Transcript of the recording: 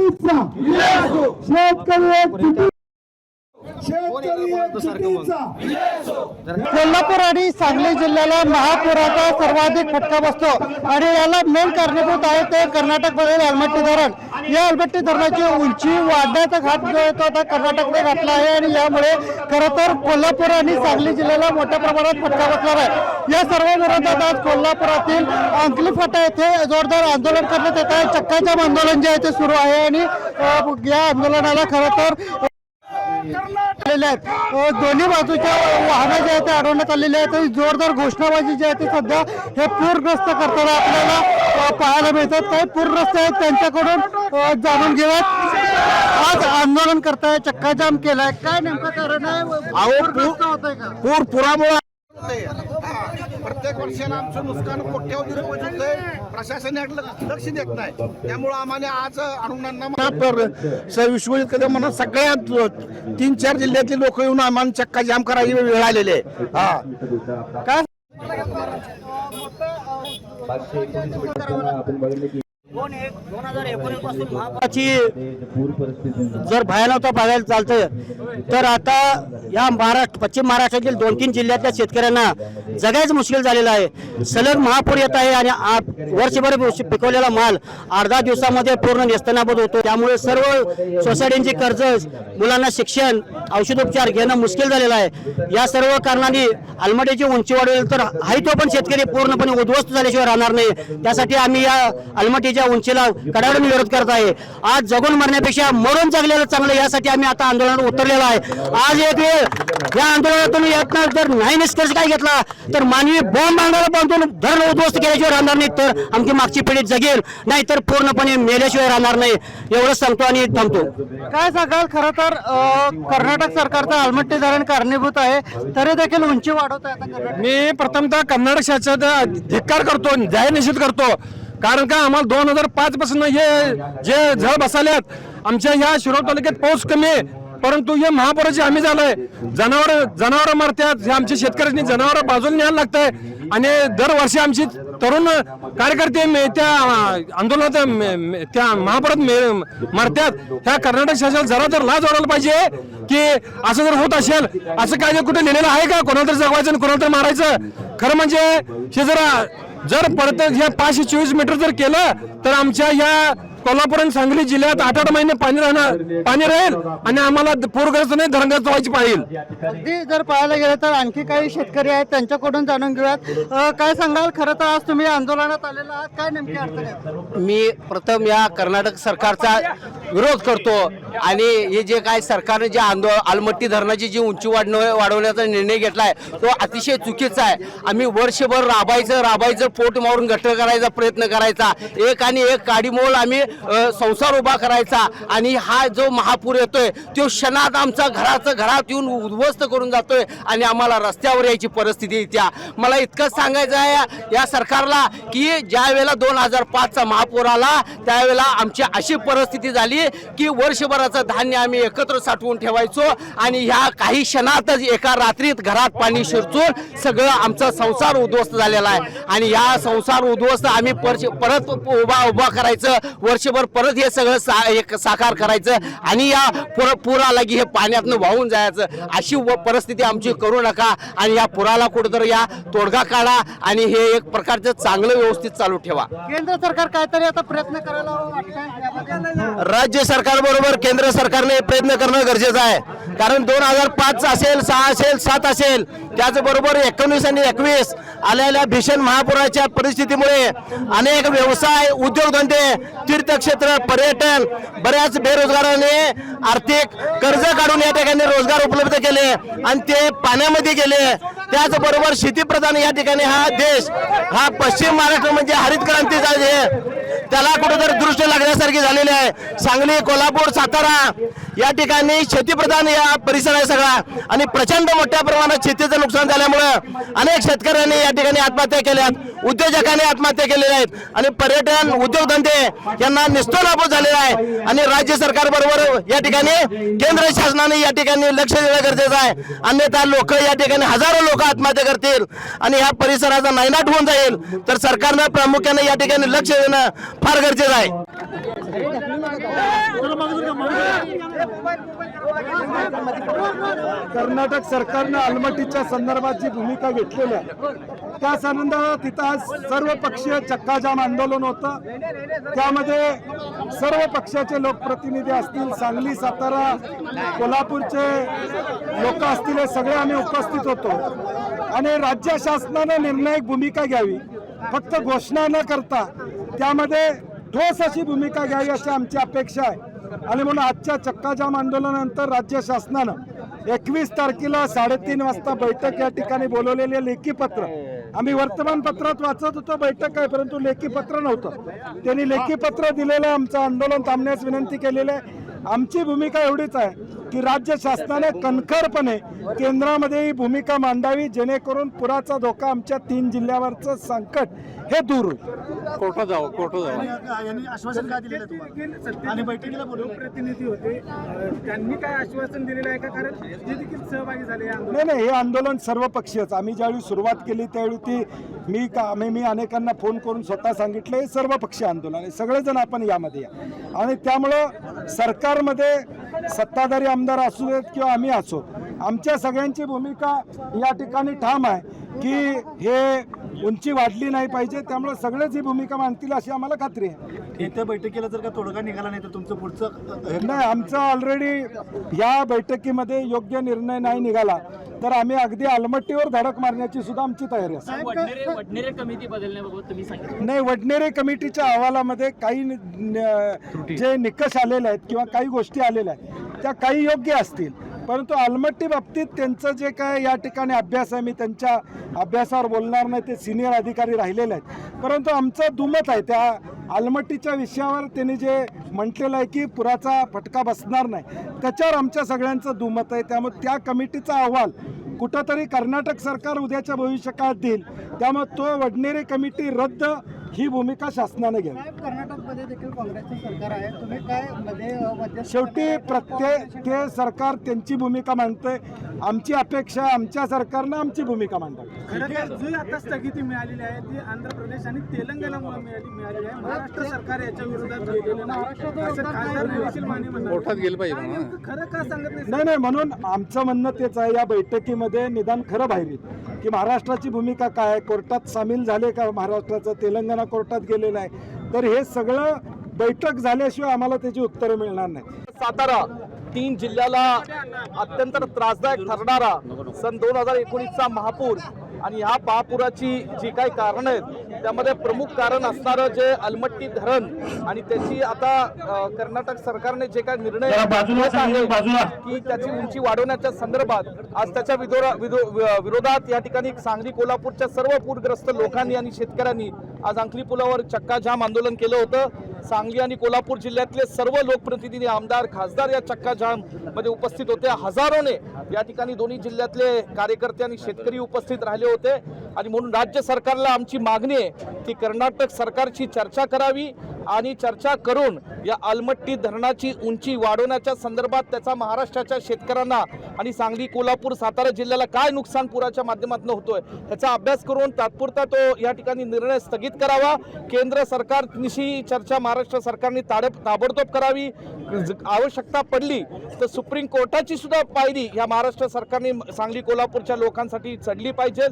चुकीचा शेतकरी एक चुकी शेतकरी एक चुकीचा कोल्हापूर आणि सांगली जिल्ह्याला महापुराचा सर्वाधिक फटका बसतो आणि याला मेन कारणीभूत आहे ते कर्नाटकमधील अलमट्टी धरण। या अलमट्टी धरणाची उंची वाढण्याचा घाट जो आहे तो आता कर्नाटकने घातला आहे आणि यामुळे खरं तर कोल्हापूर आणि सांगली जिल्ह्याला मोठ्या प्रमाणात फटका बसणार आहे। या सर्व विरोधात आज कोल्हापुरातील अंकली फाटा येथे जोरदार आंदोलन करण्यात येत आहे। चक्काजाम आंदोलन जे आहे ते सुरू आहे आणि या आंदोलनाला खरं तर दोन्ही बाजूच्या वाहनं जे आहेत ते अडवण्यात आलेले आहेत। जोरदार घोषणाबाजी जी आहे ती सध्या हे पूरग्रस्त करताना आपल्याला पाहायला मिळतात। काही पूरग्रस्त आहेत त्यांच्याकडून जाणून घेऊयात। आज आंदोलन करताय, चक्काजाम केलाय, काय नेमकं कारण आहे? पुरामुळे प्रत्येक वर्षाला आमचं नुकसान कोट्यवधी रुपये होतंय, प्रशासन लक्ष देत नाही। त्यामुळे आम्हाला आज अरुणांना विश्वजित कदम म्हणून सगळ्यात 3-4 जिल्ह्यातले लोक येऊन आम्हाला चक्का जाम करायची वेळ आलेली आहे। काय जर भयानकता बघायला चालतंय तर आता या पश्चिम महाराष्ट्रातील 2-3 जिल्ह्यातल्या शेतकऱ्यांना जगायचं मुश्किल झालेलं आहे। सलग महापूर येत आहे आणि वर्षभर पिकवलेला माल 8-10 दिवसामध्ये पूर्ण नेस्तनाबूत होतो। त्यामुळे सर्व सोसायटींची कर्ज, मुलांना शिक्षण, औषधोपचार घेणं मुश्किल झालेलं आहे। या सर्व कारणांनी अलमट्टीची उंची वाढवेल तर हाही तो पण शेतकरी पूर्णपणे उद्ध्वस्त झाल्याशिवाय राहणार नाही। त्यासाठी आम्ही या अलमट्टीच्या उंचीला कडाडून विरोध करत आहे। आज जगून मरण्यापेक्षा मरून जगलेलं चांगलं, यासाठी आम्ही आता आंदोलनात उतरलेलो आहे। आज एक वेळ या आंदोलनातून यातनं जर नाही निष्कर्ष काय घेतला तर मानवी बॉम्ब बांधायला बांधून धरण उद्ध्वस्त केल्याशिवाय राहणार नाही, तर आमची मागची पिढी जगेल, नाही तर पूर्णपणे मेल्याशिवाय राहणार नाही। एवढंच सांगतो आणि थांबतो। काय सांगाल? खरं तर कर्नाटक सरकारचं अलमट्टी धरण कारणीभूत आहे, तरी देखील उंची वाढवत आहे। मी प्रथमतः कर्नाटक शासनाचा धिक्कार करतो, जाहीर निषेध करतो। कारण का आम्हाला 2005 पासून हे जे झळ बसाल्यात, आमच्या ह्या शिरोळ तालुक्यात पाऊस कमी आहे, परंतु हे महापुराची हमी झालंय। जनावर मरतात, हे आमच्या शेतकऱ्यांनी जनावर बाजूला न्यायला लागतंय आणि दरवर्षी आमची तरुण कार्यकर्ते त्या आंदोलनात त्या महापुरात मरतात। ह्या कर्नाटक शासनाला जरा तर लाज वाटायला पाहिजे की असं जर होत असेल, असं काय कुठे लिहिलेलं आहे का? कोणाला तर जगवायचं आणि कोणाला तर मारायचं? खरं म्हणजे हे जर परत हे 524 मीटर जर केलं तर आमच्या या कोल्हापूर आणि सांगली जिल्ह्यात 8-8 महिने पाणी राहील आणि आम्हाला पूरग्रस्त नाही, धरणग्रस्त व्हायची पाहिजे। अगदी जर पाहायला गेलं तर आणखी काही शेतकरी आहेत, त्यांच्याकडून जाणून घेऊयात। काय सांगाल? खरं तर आज तुम्ही आंदोलनात आलेला आहात, काय नेमकी अडचण आहे? मी प्रथम या कर्नाटक सरकारचा विरोध करतो आणि हे जे काय सरकारने जे अलमट्टी धरणाची जी उंची वाढवण्याचा निर्णय घेतलाय तो अतिशय चुकीचा आहे। आम्ही वर्षभर राबायचं पोट मारून गट्ट करायचा प्रयत्न करायचा, एक आणि एक काडीमोल आम्ही संसार उभा करायचा आणि हा जो महापूर येतोय तो क्षणात आमचा घरात येऊन उद्ध्वस्त करून जातोय आणि आम्हाला रस्त्यावर यायची परिस्थिती येत्या। मला इतकंच सांगायचं आहे या सरकारला की ज्या वेळेला 2005चा महापूर आला त्यावेळेला आमची अशी परिस्थिती झाली की वर्षभराचं धान्य आम्ही एकत्र साठवून ठेवायचो आणि ह्या काही क्षणातच एका रात्रीत घरात पाणी शिरचून सगळं आमचा संसार उद्ध्वस्त झालेला आहे आणि या संसार उद्ध्वस्त आम्ही परत उभा करायचं, वर्षभर परत हे सगळं साकार करायचं आणि या पूर आला की हे पाण्यातनं वाहून जायचं, अशी परिस्थिती आमची करू नका आणि या पुराला कुठेतरी या तोडगा काढा आणि हे एक प्रकारचं चांगलं व्यवस्थित चालू ठेवा। केंद्र सरकार काहीतरी आता प्रयत्न करायला वाटतं? राज्य सरकार बरोबर केंद्र सरकारने प्रयत्न करणं गरजेचं आहे, कारण 2005 असेल, 6 असेल, 7 असेल, त्याचबरोबर 19 आणि 21 आलेल्या भीषण महापुराच्या परिस्थितीमुळे अनेक व्यवसाय, उद्योगधंदे, तीर्थक्षेत्र, पर्यटन, बऱ्याच बेरोजगारांनी आर्थिक कर्ज काढून या ठिकाणी रोजगार उपलब्ध केले आणि ते पाण्यामध्ये गेले। त्याचबरोबर शेतीप्रधान या ठिकाणी हा देश, हा पश्चिम महाराष्ट्र म्हणजे हरित क्रांतीचा आहे, त्याला कुठेतरी दृष्टी लागण्यासारखी झालेली आहे। सांगली, कोल्हापूर, सातारा या ठिकाणी शेतीप्रधान या परिसर आहे सगळा आणि प्रचंड मोठ्या प्रमाणात शेतीचं नुकसान झाल्यामुळे अनेक शेतकऱ्यांनी या ठिकाणी आत्महत्या केल्यात, उद्योजकांनी आत्महत्या केलेल्या आहेत आणि पर्यटन उद्योगधंदे यांना निस्तोनाबूत झालेला आहे आणि राज्य सरकार बरोबर या ठिकाणी केंद्र शासनाने या ठिकाणी लक्ष देणं गरजेचं आहे, अन्यथा लोक या ठिकाणी हजारो लोक आत्महत्या करतील आणि ह्या परिसराचा नायनाट होऊन जाईल। तर सरकारनं प्रामुख्याने या ठिकाणी लक्ष देणं फार गरजेचं आहे। कर्नाटक सरकारनं अलमट्टीच्या संदर्भात जी भूमिका घेतलेली आहे त्या संदर्भात तिथं आज सर्व पक्षीय चक्काजाम आंदोलन होतं. त्यामध्ये सर्व पक्षाचे लोकप्रतिनिधी असतील, सांगली, सातारा, कोल्हापूरचे लोक असतील, हे सगळे आम्ही उपस्थित होतो. आणि राज्य शासनानं निर्णायक भूमिका घ्यावी, फक्त घोषणा न करता त्यामध्ये ठोस अशी भूमिका घ्यावी अशी आमची अपेक्षा आहे. आणि म्हणून आजच्या चक्काजाम आंदोलनानंतर राज्य शासनानं 21 तारखेला 3:30 वाजता बैठक या ठिकाणी बोलवलेले लेखी पत्र आम्ही वर्तमानपत्रात वाचत होतो बैठक आहे, परंतु लेखी पत्र नव्हतं. त्यांनी लेखी पत्र दिलेलं आमचं आंदोलन थांबण्यास विनंती केलेली आहे. आमची भूमिका एवढीच आहे की राज्य शासनाने कणखरपणे केंद्रामध्ये ही भूमिका मांडावी, जेणेकरून पुराचा धोका आमच्या 3 जिल्ह्यावरचं संकट हे दूर होईल. कोर्टात जाऊ यांनी आश्वासन काय दिलेलं तुम्हाला आणि बैठकीला बोलून प्रतिनिधी होते, त्यांनी काय आश्वासन दिलेलं आहे का? कारण ते देखील सहभागी झाले या आंदोलनात. नाही, हे आंदोलन सर्वपक्षीयच. आम्ही ज्यावेळी सुरुवात केली त्यावेळी ती मी अनेकांना फोन करून स्वतः सांगितलं, हे सर्वपक्षीय आंदोलन आहे, सगळेजण आपण यामध्ये या. आणि त्यामुळं सरकारमध्ये सत्ताधारी आमदार असू देत किंवा आम्ही असो, आमच्या सगळ्यांची भूमिका या ठिकाणी ठाम आहे की हे उंची वाढली नाही पाहिजे. त्यामुळे सगळेच ही भूमिका मांडतील अशी आम्हाला खात्री आहे. इथं बैठकीला जर का तोडगा निघाला नाही तर तुमचं पुढचं नाही, आमचं ऑलरेडी या बैठकीमध्ये योग्य निर्णय नाही निघाला तर आम्ही अगदी अलमट्टीवर धडक मारण्याची सुद्धा आमची तयारी असते. वडनेरे कमिटी बदलण्याबाबत तुम्ही सांगितलं. नाही, वडनेरे कमिटीच्या अहवालामध्ये काही जे निकष आलेले आहेत किंवा काही गोष्टी आलेल्या आहेत त्या काही योग्य असतील, परंतु अलमट्टी बाबतीत त्यांचं जे काय या ठिकाणी अभ्यास आहे, मी त्यांच्या अभ्यासावर बोलणार नाही, ते सिनियर अधिकारी राहिलेले आहेत. परंतु आमचं दुमत आहे त्या अलमट्टीच्या विषयावर त्यांनी जे म्हटलेलं आहे की पुराचा फटका बसणार नाही, त्याच्यावर आमच्या सगळ्यांचं दुमत आहे. त्यामुळे त्या कमिटीचा अहवाल कुठंतरी कर्नाटक सरकार उद्याच्या भविष्यकाळात देईल, त्यामुळे तो वडनेरे कमिटी रद्द ही भूमिका शासनाने घ्यावी. कर्नाटकमध्ये देखील काँग्रेसचं सरकार आहे, तुम्ही काय मध्ये शेवटी प्रत्येक ते सरकार त्यांची भूमिका मांडतंय. आमची अपेक्षा आमच्या सरकारनं आमची भूमिका मांडावी. खरं तर जी आता स्थगिती मिळालेली आहे ती आंध्र प्रदेश आणि तेलंगणामुळे मिळालेली आहे. महाराष्ट्र सरकार याच्या विरोधात गेलेलं नाही असं खासदार निलेश माने म्हणतात. कोर्टात गेलं पाहिजे काय नेमकं खरं का सांगत नाही? नाही, म्हणून आमचं म्हणणं तेच आहे, या बैठकीमध्ये निदान खरं बाहेर येईल की महाराष्ट्राची भूमिका काय आहे, कोर्टात सामील झाले का महाराष्ट्राचं, तेलंगणा कोर्टात गेलेलं आहे, तर हे सगळं बैठक झाल्याशिवाय आम्हाला त्याची उत्तरं मिळणार नाही. सातारा 3 जिल्ह्याला अत्यंत त्रासदायक ठरणारा सन 2019चा महापूर आणि ह्या महापुराची जी काही कारणं आहेत त्यामध्ये प्रमुख कारण असणारं जे अलमट्टी धरण आणि त्याची आता कर्नाटक सरकारने जे काही निर्णय घेत आहे की त्याची उंची वाढवण्याच्या संदर्भात आज त्याच्या विरोधात या ठिकाणी सांगली कोल्हापूरच्या सर्व पूरग्रस्त लोकांनी आणि शेतकऱ्यांनी आज अंकली पुलावर चक्काजाम आंदोलन केलं होतं. सांगली आणि कोल्हापूर जिल्ह्यातले सर्व लोकप्रतिनिधी, आमदार, खासदार या चक्काजाम मध्ये उपस्थित होते. हजारोने या ठिकाणी दोन्ही जिल्ह्यातले कार्यकर्ते आणि शेतकरी उपस्थित राहिले होते. आणि म्हणून राज्य सरकारला आमची मागणी आहे की कर्नाटक सरकारची चर्चा करावी आणि चर्चा करून या अलमट्टी धरणाची उंची वाढवण्याच्या संदर्भात त्याचा महाराष्ट्राच्या शेतकऱ्यांना आणि सांगली, कोल्हापूर, सातारा जिल्ह्याला काय नुकसान पुराच्या माध्यमातून होतोय त्याचा अभ्यास करून तात्पुरता तो या ठिकाणी निर्णय स्थगित करावा. केंद्र सरकारनिशी चर्चा महाराष्ट्र सरकारने ताबडतोब करावी. आवश्यकता पडली तर सुप्रीम कोर्टाची सुद्धा पायरी या महाराष्ट्र सरकारने सांगली, कोल्हापूरच्या लोकांसाठी चढली पाहिजे.